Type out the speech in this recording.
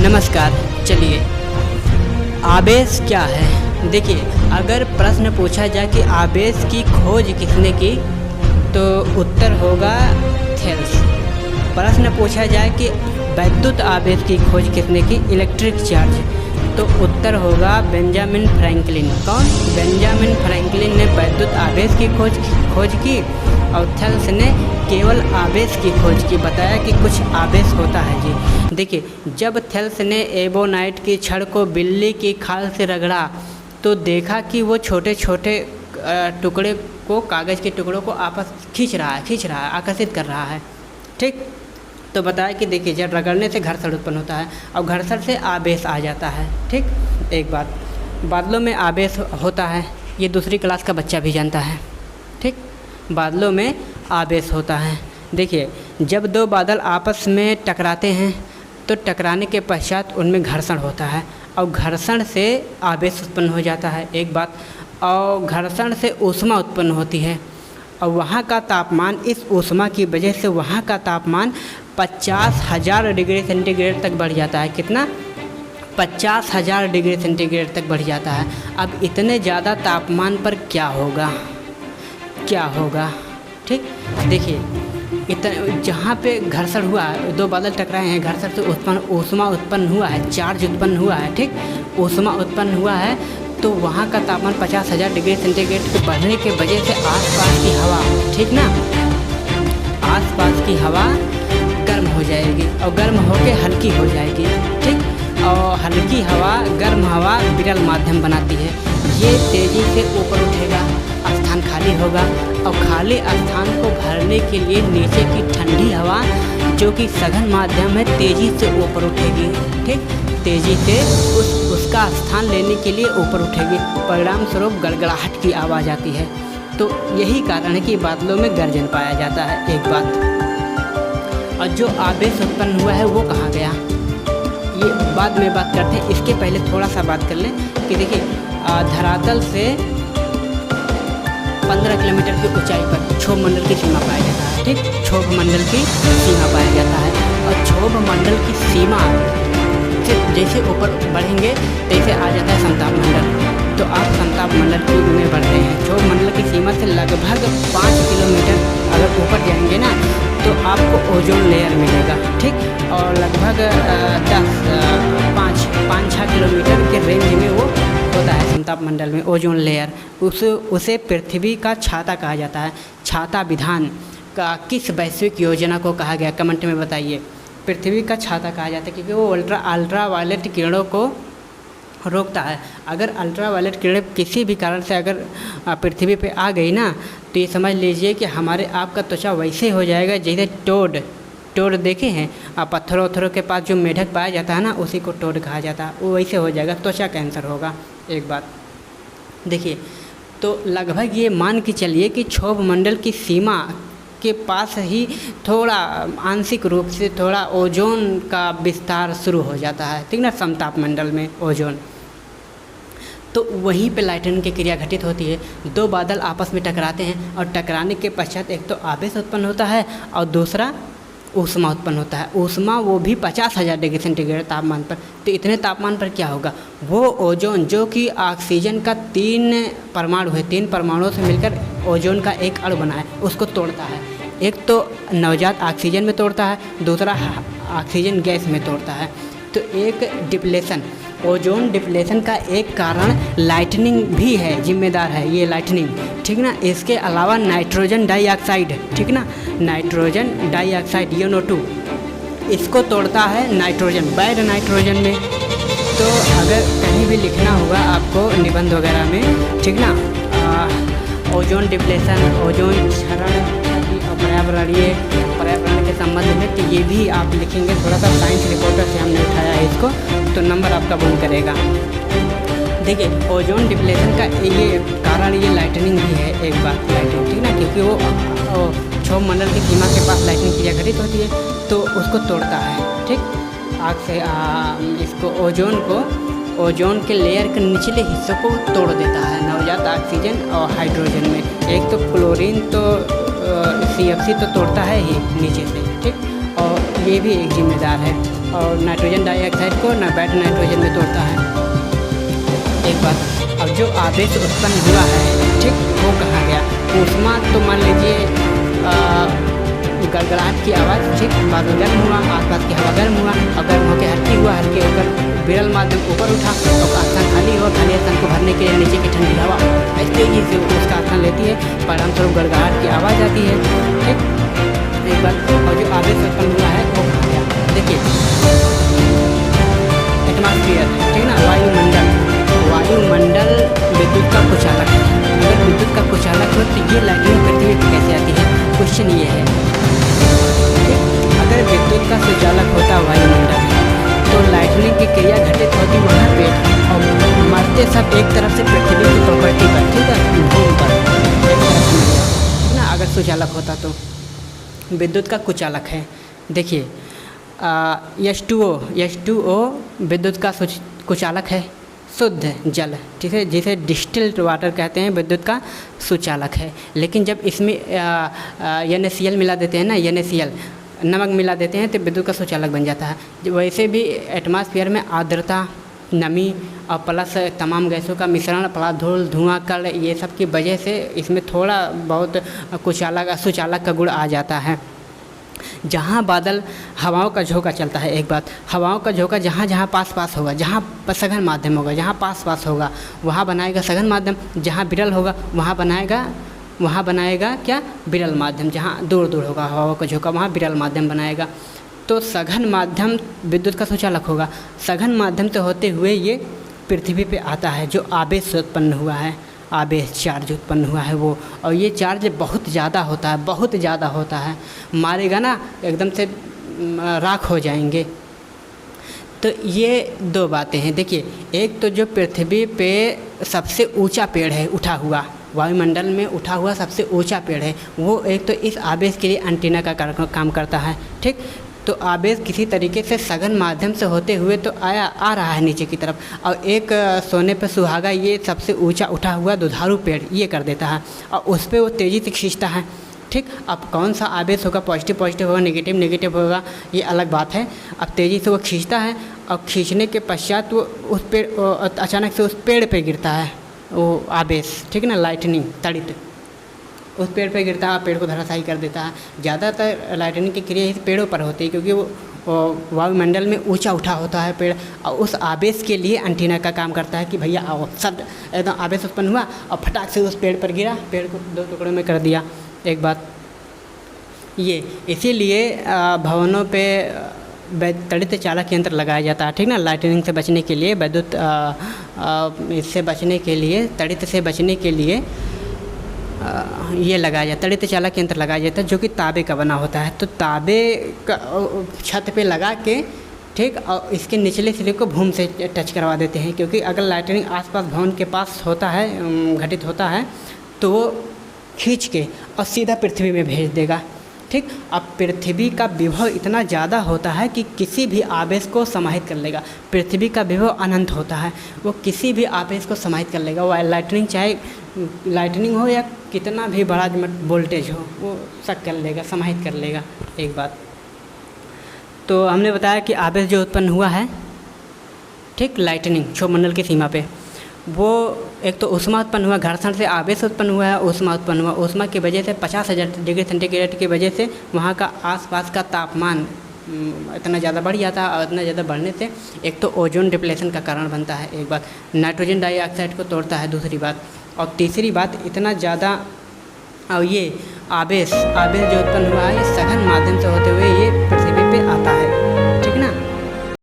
नमस्कार। चलिए, आवेश क्या है? देखिए, अगर प्रश्न पूछा जाए कि आवेश की खोज किसने की, तो उत्तर होगा थेल्स। प्रश्न पूछा जाए कि वैद्युत आवेश की खोज किसने की, इलेक्ट्रिक चार्ज, तो उत्तर होगा बेंजामिन फ्रैंकलिन। कौन? बेंजामिन फ्रैंकलिन ने वैद्युत आवेश की खोज की और थेल्स ने केवल आवेश की खोज की। बताया कि कुछ आवेश होता है जी। देखिए, जब थेल्स ने एबोनाइट की छड़ को बिल्ली की खाल से रगड़ा तो देखा कि वो छोटे छोटे टुकड़े को, कागज़ के टुकड़ों को आपस खींच रहा है, आकर्षित कर रहा है। ठीक, तो बताया कि देखिए, जब रगड़ने से घर्षण उत्पन्न होता है और घर्षण से आवेश आ जाता है। ठीक, एक बात, बादलों में आवेश होता है, ये दूसरी क्लास का बच्चा भी जानता है। ठीक, बादलों में आवेश होता है। देखिए, जब दो बादल आपस में टकराते हैं तो टकराने के पश्चात उनमें घर्षण होता है और घर्षण से आवेश उत्पन्न हो जाता है। एक बात, और घर्षण से ऊष्मा उत्पन्न होती है और वहाँ का तापमान, इस ऊष्मा की वजह से वहाँ का तापमान 50,000 डिग्री सेंटीग्रेड तक बढ़ जाता है। कितना? 50,000 डिग्री सेंटीग्रेड तक बढ़ जाता है। अब इतने ज़्यादा तापमान पर क्या होगा? ठीक, देखिए, जहाँ पे घर्षण हुआ है, दो बादल टकराए हैं, घर्षण से ऊष्मा उत्पन्न हुआ है, चार्ज उत्पन्न हुआ है। ठीक, ऊष्मा उत्पन्न हुआ है तो वहाँ का तापमान 50,000 डिग्री सेंटीग्रेड के बढ़ने के वजह से आसपास की हवा, ठीक ना, आसपास की हवा गर्म हो जाएगी और गर्म होकर हल्की हो जाएगी। ठीक, और हल्की हवा, गर्म हवा विरल माध्यम बनाती है। ये तेज़ी से ऊपर उठेगा, स्थान खाली होगा और खाली स्थान को भरने के लिए नीचे की ठंडी हवा, जो कि सघन माध्यम है, तेज़ी से ऊपर उठेगी। ठीक, तेज़ी से उसका स्थान लेने के लिए ऊपर उठेगी। परिणाम स्वरूप गड़गड़ाहट की आवाज़ आती है। तो यही कारण है कि बादलों में गर्जन पाया जाता है। एक बात, और जो आवेश उत्पन्न हुआ है वो कहाँ गया, ये बाद में बात करते हैं। इसके पहले थोड़ा सा बात कर लें कि देखिए, धरातल से 15 किलोमीटर की ऊंचाई पर क्षोभ मंडल की सीमा पाया जाता है। ठीक, क्षोभ मंडल की सीमा पाया जाता है और क्षोभ मंडल की सीमा से जैसे ऊपर बढ़ेंगे तैसे आ जाता है समताप मंडल। तो आप समताप मंडल में बढ़ते हैं। क्षोभ मंडल की सीमा से लगभग 5 किलोमीटर अगर ऊपर जाएंगे ना तो आपको ओजोन लेयर मिलेगा। ठीक, और लगभग 5-6 किलोमीटर के रेंज में वो होता है समताप मंडल में ओजोन लेयर। उसे पृथ्वी का छाता कहा जाता है। छाता विधान का किस वैश्विक योजना को कहा गया, कमेंट में बताइए। पृथ्वी का छाता कहा जाता है क्योंकि वो अल्ट्रा वायलेट किरणों को रोकता है। अगर अल्ट्रा वायलेट किरणें किसी भी कारण से अगर पृथ्वी पे आ गई ना तो ये समझ लीजिए कि हमारे आपका त्वचा वैसे हो जाएगा जैसे टोड देखे हैं आप, पत्थरों के पास जो मेढक पाया जाता है ना, उसी को टोड कहा जाता है। वो वैसे हो जाएगा, त्वचा कैंसर होगा। एक बात देखिए, तो लगभग ये मान के चलिए कि क्षोभ मंडल की सीमा के पास ही थोड़ा आंशिक रूप से थोड़ा ओजोन का विस्तार शुरू हो जाता है। ठीक ना, समताप मंडल में ओजोन, तो वहीं पे लाइटनिंग की क्रिया घटित होती है। दो बादल आपस में टकराते हैं और टकराने के पश्चात एक तो आवेश उत्पन्न होता है और दूसरा ऊष्मा उत्पन्न होता है। ऊष्मा वो भी 50,000 डिग्री सेंटीग्रेड तापमान पर। तो इतने तापमान पर क्या होगा, वो ओजोन जो कि ऑक्सीजन का 3 परमाणु है, 3 परमाणुओं से मिलकर ओजोन का एक अणु बना है, उसको तोड़ता है। एक तो नवजात ऑक्सीजन में तोड़ता है, दूसरा ऑक्सीजन गैस में तोड़ता है। तो एक डिप्लेशन, ओजोन डिप्लेशन का एक कारण लाइटनिंग भी है, जिम्मेदार है ये लाइटनिंग। ठीक ना, इसके अलावा नाइट्रोजन डाइऑक्साइड, ठीक ना, नाइट्रोजन डाइऑक्साइड NO2, इसको तोड़ता है नाइट्रोजन, बैड नाइट्रोजन में। तो अगर कहीं भी लिखना होगा आपको निबंध वगैरह में, ठीक ना, ओजोन डिप्लेशन, ओजोन क्षरण पर्यावरण के संबंध में, तो ये भी आप लिखेंगे। थोड़ा सा साइंस रिपोर्टर से हमने उठाया है इसको, तो नंबर आपका बंद करेगा। देखिए, ओजोन डिप्लेशन का ये कारण ये लाइटनिंग भी है। एक बात, लाइटनिंग, ठीक ना, क्योंकि वो क्षोभ मंडल की सीमा के पास लाइटनिंग क्रिया घटित होती है तो उसको तोड़ता है। ठीक, आग से इसको ओजोन के लेयर के निचले हिस्सों को तोड़ देता है नवजात ऑक्सीजन और हाइड्रोजन में। एक तो क्लोरीन तो CFC तो तोड़ता है ही नीचे से। ठीक, और ये भी एक जिम्मेदार है। और नाइट्रोजन डाइऑक्साइड को बैठ नाइट्रोजन में तोड़ता है। एक बात, अब जो आवेश उत्पन्न हुआ है, ठीक, वो कहाँ गया? ऊष्मा तो मान लीजिए गड़गड़ाहट की आवाज़, ठीक, बादल गर्म हुआ, आसपास की हवा गर्म हुआ और गर्म होकर हल्की हुआ, हल्के होकर विरल माध्यम ऊपर उठा और स्थान खाली हुआ, खाली स्थान को भरने के लिए नीचे की ठंडी हवा इस तेजी से उसका स्थान लेती है, परिणामस्वरूप गड़गड़ाहट की आवाज़ आती है, ठीक। एक बार, और जो आवेश उत्पन्न हुआ है वो कहाँ गया? देखिए, एटमॉस्फेयर, ठीक ना, वायुमंडल विद्युत का कुचालक है। अगर विद्युत का कुचालक हो तो ये लाइटनिंग पृथ्वी पर कैसे आती है? क्वेश्चन ये है, ठीक। अगर विद्युत का सुचालक होता वायुमंडल तो लाइटनिंग की क्रिया घटित होती वहाँ पे और मरते सब एक तरफ से पृथ्वी की प्रॉपर्टी पर, ठीक है, भूमि पर एक तरफ से ना। अगर सुचालक होता तो विद्युत का कुचालक है। देखिए H2O विद्युत का कुचालक है, शुद्ध जल, ठीक है, जिसे डिस्टिल्ड वाटर कहते हैं, विद्युत का सुचालक है। लेकिन जब इसमें NaCl मिला देते हैं ना, NaCl नमक मिला देते हैं तो विद्युत का सुचालक बन जाता है। वैसे भी एटमॉस्फेयर में आर्द्रता, नमी और प्लस तमाम गैसों का मिश्रण, प्लस धूल, धुआं, कण, ये सब की वजह से इसमें थोड़ा बहुत सुचालक का गुण आ जाता है। जहाँ बादल, हवाओं का झोंका चलता है, एक बात, हवाओं का झोंका जहाँ जहाँ पास होगा, जहाँ सघन माध्यम होगा, जहाँ पास होगा वहाँ बनाएगा सघन माध्यम, जहाँ विरल होगा वहाँ बनाएगा क्या? विरल माध्यम। जहाँ दूर होगा हवाओं का झोंका वहाँ विरल माध्यम बनाएगा। तो सघन माध्यम विद्युत का सुचालक होगा। सघन माध्यम से होते हुए ये पृथ्वी पे आता है, जो आवेश उत्पन्न हुआ है, आवेश चार्ज उत्पन्न हुआ है वो, और ये चार्ज बहुत ज़्यादा होता है, मारेगा ना एकदम से राख हो जाएंगे। तो ये दो बातें हैं। देखिए, एक तो जो पृथ्वी पे सबसे ऊंचा पेड़ है उठा हुआ, वायुमंडल में उठा हुआ सबसे ऊंचा पेड़ है, वो एक तो इस आवेश के लिए एंटीना का काम करता है, ठीक। तो आवेश किसी तरीके से सघन माध्यम से होते हुए तो आ रहा है नीचे की तरफ, और एक सोने पर सुहागा, ये सबसे ऊंचा उठा हुआ दुधारू पेड़ ये कर देता है और उस पर वो तेज़ी से खींचता है, ठीक। अब कौन सा आवेश होगा, पॉजिटिव होगा, नेगेटिव होगा, ये अलग बात है। अब तेज़ी से वो खींचता है और खींचने के पश्चात वो उस पेड़ अचानक से उस पेड़ पे गिरता है वो आवेश, ठीक है ना, लाइटनिंग तड़ित उस पेड़ पे गिरता है, पेड़ को धराशायी कर देता है। ज़्यादातर लाइटनिंग की क्रिया इस पेड़ों पर होती है क्योंकि वो वायुमंडल में ऊंचा उठा होता है पेड़, और उस आवेश के लिए एंटीना का काम करता है कि भैया आओ, सब एकदम आवेश उत्पन्न हुआ और फटाक से उस पेड़ पर गिरा, पेड़ को दो टुकड़ों में कर दिया। एक बात ये, इसीलिए भवनों पे तड़ित चालक यंत्र लगाया जाता है, ठीक ना, लाइटनिंग से बचने के लिए, विद्युत इससे बचने के लिए, तड़ित से बचने के लिए ये लगाया जाता है, तड़ित चालक यंत्र लगाया जाता है, जो कि तांबे का बना होता है। तो तांबे का छत पे लगा के, ठीक, और इसके निचले सिरे को भूमि से टच करवा देते हैं, क्योंकि अगर लाइटनिंग आसपास भवन के पास होता है, घटित होता है, तो वो खींच के और सीधा पृथ्वी में भेज देगा, ठीक। अब पृथ्वी का विभव इतना ज़्यादा होता है कि किसी भी आवेश को समाहित कर लेगा। पृथ्वी का विभव अनंत होता है, वो किसी भी आवेश को समाहित कर लेगा। वो लाइटनिंग, चाहे लाइटनिंग हो या कितना भी बड़ा वोल्टेज हो, वो सब कर लेगा, समाहित कर लेगा। एक बात तो हमने बताया कि आवेश जो उत्पन्न हुआ है, ठीक, लाइटनिंग क्षोभमंडल की सीमा पे, वो एक तो ऊष्मा उत्पन्न हुआ, घर्षण से आवेश उत्पन्न हुआ है, ऊष्मा उत्पन्न हुआ। ऊष्मा की वजह से 50,000 डिग्री सेंटीग्रेड की वजह से वहाँ का आसपास का तापमान इतना ज़्यादा बढ़ जाता है, और इतना ज़्यादा बढ़ने से एक तो ओजोन डिप्लेशन का कारण बनता है, एक बात, नाइट्रोजन डाइऑक्साइड को तोड़ता है, दूसरी बात, और तीसरी बात, इतना ज़्यादा, और ये आवेश जो उत्पन्न हुआ है, ये सघन